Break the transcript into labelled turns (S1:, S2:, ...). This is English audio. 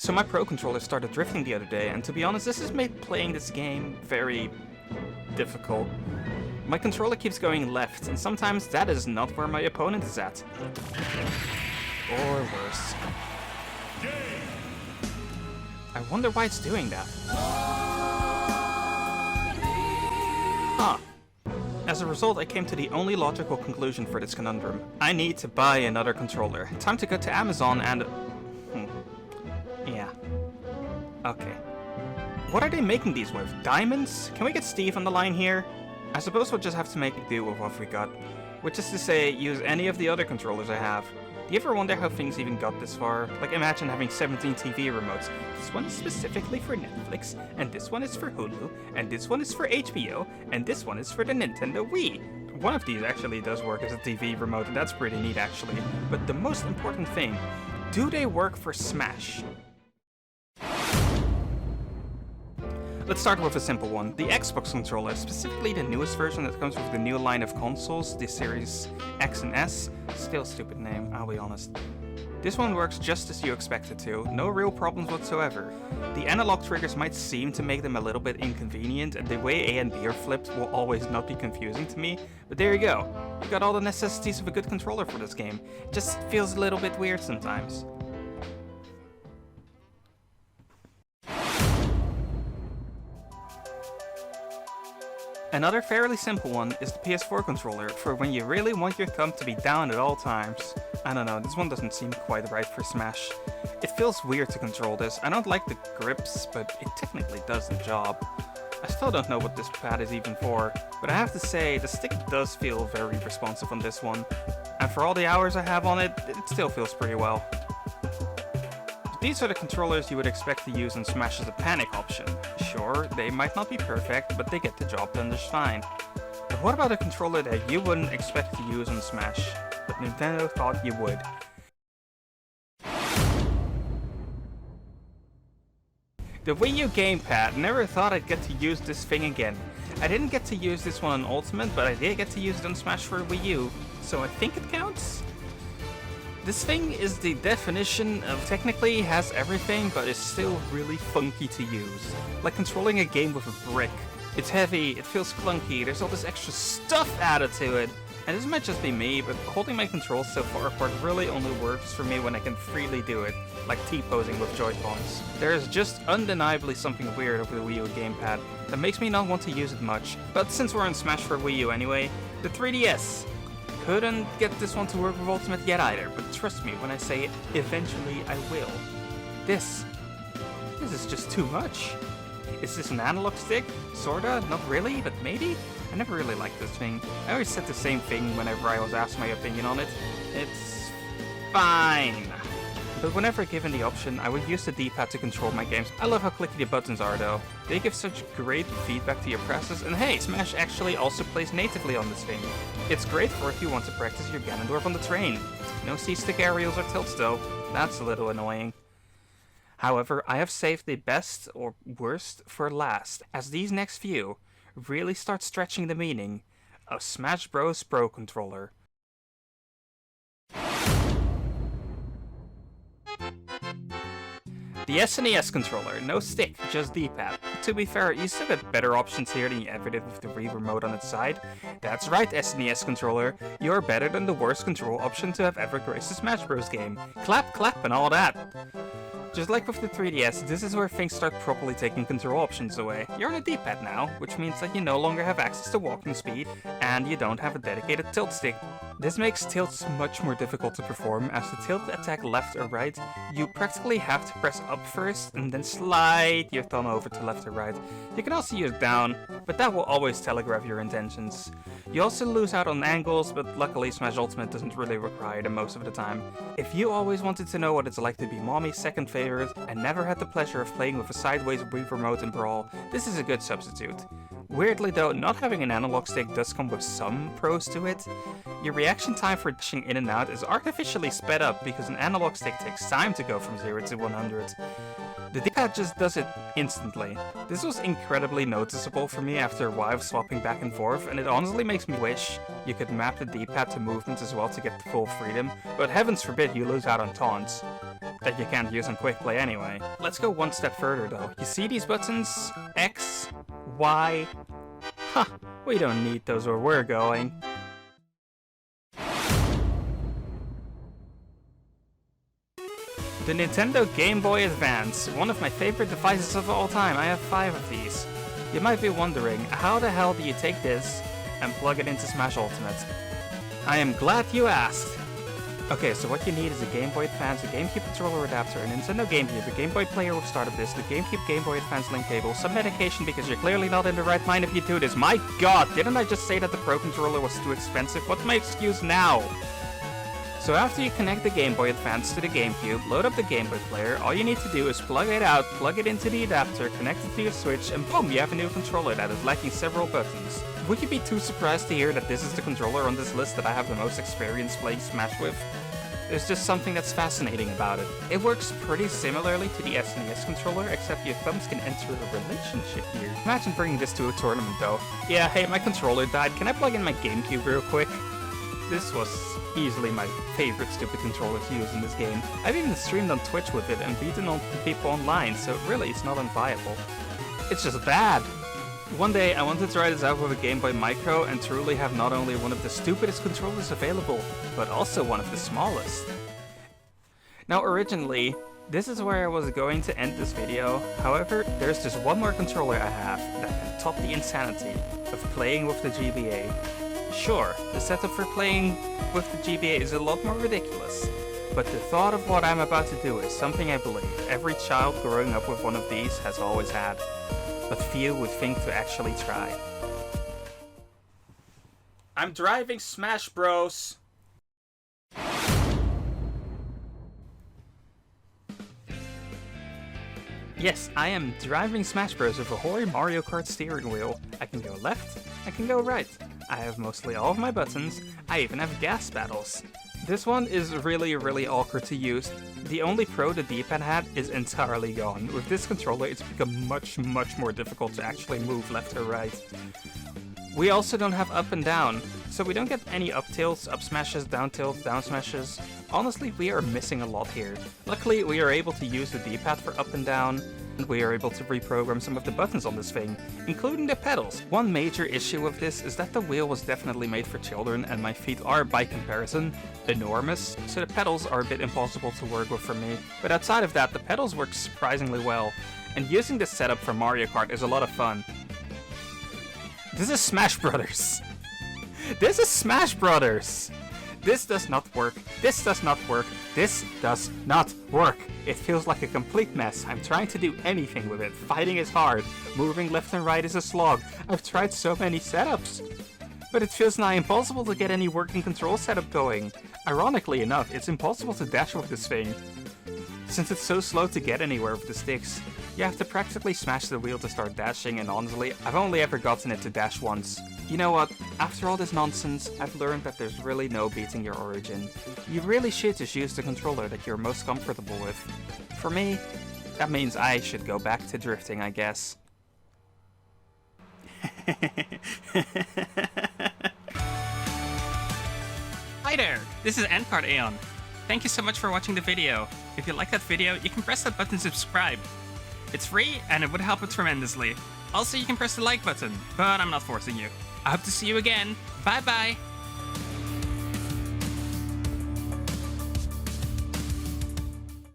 S1: So my Pro Controller started drifting the other day, and to be honest, this has made playing this game very difficult. My controller keeps going left, and sometimes that is not where my opponent is at. Or worse. I wonder why it's doing that. Huh. As a result, I came to the only logical conclusion for this conundrum. I need to buy another controller. Time to go to Amazon and... Yeah. Okay. What are they making these with? Diamonds? Can we get Steve on the line here? I suppose we'll just have to make do with what we got. Which is to say, use any of the other controllers I have. Do you ever wonder how things even got this far? Like, imagine having 17 TV remotes. This one is specifically for Netflix, and this one is for Hulu, and this one is for HBO, and this one is for the Nintendo Wii. One of these actually does work as a TV remote, and that's pretty neat actually. But the most important thing, do they work for Smash? Let's start with a simple one. The Xbox controller, specifically the newest version that comes with the new line of consoles, the Series X and S. Still a stupid name, I'll be honest. This one works just as you expect it to, no real problems whatsoever. The analog triggers might seem to make them a little bit inconvenient, and the way A and B are flipped will always not be confusing to me, but there you go. You got all the necessities of a good controller for this game. It just feels a little bit weird sometimes. Another fairly simple one is the PS4 controller, for when you really want your thumb to be down at all times. I don't know, this one doesn't seem quite right for Smash. It feels weird to control this. I don't like the grips, but it technically does the job. I still don't know what this pad is even for, but I have to say, the stick does feel very responsive on this one. And for all the hours I have on it, it still feels pretty well. These are the controllers you would expect to use on Smash as a panic option. Sure, they might not be perfect, but they get the job done just fine. But what about a controller that you wouldn't expect to use on Smash, but Nintendo thought you would? The Wii U gamepad, never thought I'd get to use this thing again. I didn't get to use this one on Ultimate, but I did get to use it on Smash for Wii U, so I think it counts? This thing is the definition of technically has everything, but is still really funky to use. Like controlling a game with a brick. It's heavy, it feels clunky, there's all this extra stuff added to it. And this might just be me, but holding my controls so far apart really only works for me when I can freely do it, like T-posing with Joy-Cons. There is just undeniably something weird over the Wii U gamepad that makes me not want to use it much. But since we're on Smash for Wii U anyway, the 3DS. Couldn't get this one to work with Ultimate yet either, but trust me when I say eventually I will. This is just too much. Is this an analog stick? Sorta? Not really, but maybe? I never really liked this thing. I always said the same thing whenever I was asked my opinion on it. It's fine. But whenever given the option, I would use the D-pad to control my games. I love how clicky the buttons are though. They give such great feedback to your presses, and hey, Smash actually also plays natively on this thing. It's great for if you want to practice your Ganondorf on the train. No C-stick aerials or tilts though. That's a little annoying. However, I have saved the best or worst for last, as these next few really start stretching the meaning of Smash Bros. Pro Controller. The SNES controller, no stick, just D-pad. To be fair, you still get better options here than you ever did with the Wii remote on its side. That's right, SNES controller, you're better than the worst control option to have ever graced a Smash Bros. Game. Clap, clap, and all that. Just like with the 3DS, this is where things start properly taking control options away. You're on a D-pad now, which means that you no longer have access to walking speed, and you don't have a dedicated tilt stick. This makes tilts much more difficult to perform, as to tilt attack left or right, you practically have to press up first, and then slide your thumb over to left or right. You can also use down, but that will always telegraph your intentions. You also lose out on angles, but luckily Smash Ultimate doesn't really require them most of the time. If you always wanted to know what it's like to be mommy's second favorite, and never had the pleasure of playing with a sideways Wii remote in Brawl, this is a good substitute. Weirdly though, not having an analog stick does come with some pros to it. Your reaction time for dashing in and out is artificially sped up because an analog stick takes time to go from 0 to 100. The D-pad just does it instantly. This was incredibly noticeable for me after a while of swapping back and forth, and it honestly makes me wish you could map the D-pad to movement as well to get the full freedom, but heavens forbid you lose out on taunts. that you can't use on quick play anyway. Let's go one step further though. You see these buttons? X, Y. Huh, we don't need those where we're going. The Nintendo Game Boy Advance, one of my favorite devices of all time. I have 5 of these. You might be wondering, how the hell do you take this and plug it into Smash Ultimate? I am glad you asked. Okay, so what you need is a Game Boy Advance, a GameCube controller adapter, a Nintendo GameCube, a Game Boy player with startup disc, the GameCube Game Boy Advance link cable, some medication because you're clearly not in the right mind if you do this. My god, didn't I just say that the Pro Controller was too expensive? What's my excuse now? So after you connect the Game Boy Advance to the GameCube, load up the Game Boy player, all you need to do is plug it out, plug it into the adapter, connect it to your Switch, and boom, you have a new controller that is lacking several buttons. Would you be too surprised to hear that this is the controller on this list that I have the most experience playing Smash with? There's just something that's fascinating about it. It works pretty similarly to the SNES controller, except your thumbs can enter a relationship here. Imagine bringing this to a tournament though. Yeah, hey, my controller died, can I plug in my GameCube real quick? This was easily my favorite stupid controller to use in this game. I've even streamed on Twitch with it and beaten on people online, so really it's not unviable. It's just bad! One day I wanted to try this out with a Game Boy Micro and truly have not only one of the stupidest controllers available, but also one of the smallest. Now originally, this is where I was going to end this video, however, there's just one more controller I have that can top the insanity of playing with the GBA. Sure, the setup for playing with the GBA is a lot more ridiculous, but the thought of what I'm about to do is something I believe every child growing up with one of these has always had, but few would think to actually try. I'm driving Smash Bros. Yes, I am driving Smash Bros. With a hoary Mario Kart steering wheel. I can go left, I can go right. I have mostly all of my buttons, I even have gas battles. This one is really awkward to use. The only pro the D-pad had is entirely gone. With this controller it's become much more difficult to actually move left or right. We also don't have up and down, so we don't get any up tilts, up smashes, down tilts, down smashes. Honestly, we are missing a lot here. Luckily, we are able to use the D-pad for up and down, and we are able to reprogram some of the buttons on this thing, including the pedals. One major issue with this is that the wheel was definitely made for children, and my feet are, by comparison, enormous, so the pedals are a bit impossible to work with for me. But outside of that, the pedals work surprisingly well, and using this setup for Mario Kart is a lot of fun. This is Smash Brothers! This is Smash Brothers! This does not work, this does not work, this does not work! It feels like a complete mess. I'm trying to do anything with it. Fighting is hard, moving left and right is a slog. I've tried so many setups, but it feels nigh impossible to get any working control setup going. Ironically enough, it's impossible to dash with this thing, since it's so slow to get anywhere with the sticks. You have to practically smash the wheel to start dashing, and honestly, I've only ever gotten it to dash once. You know what? After all this nonsense, I've learned that there's really no beating your origin. You really should just use the controller that you're most comfortable with. For me, that means I should go back to drifting, I guess. Hi there! This is Kart Aeon. Thank you so much for watching the video. If you like that video, you can press that button to subscribe. It's free and it would help it tremendously. Also, you can press the like button, but I'm not forcing you. I hope to see you again. Bye bye!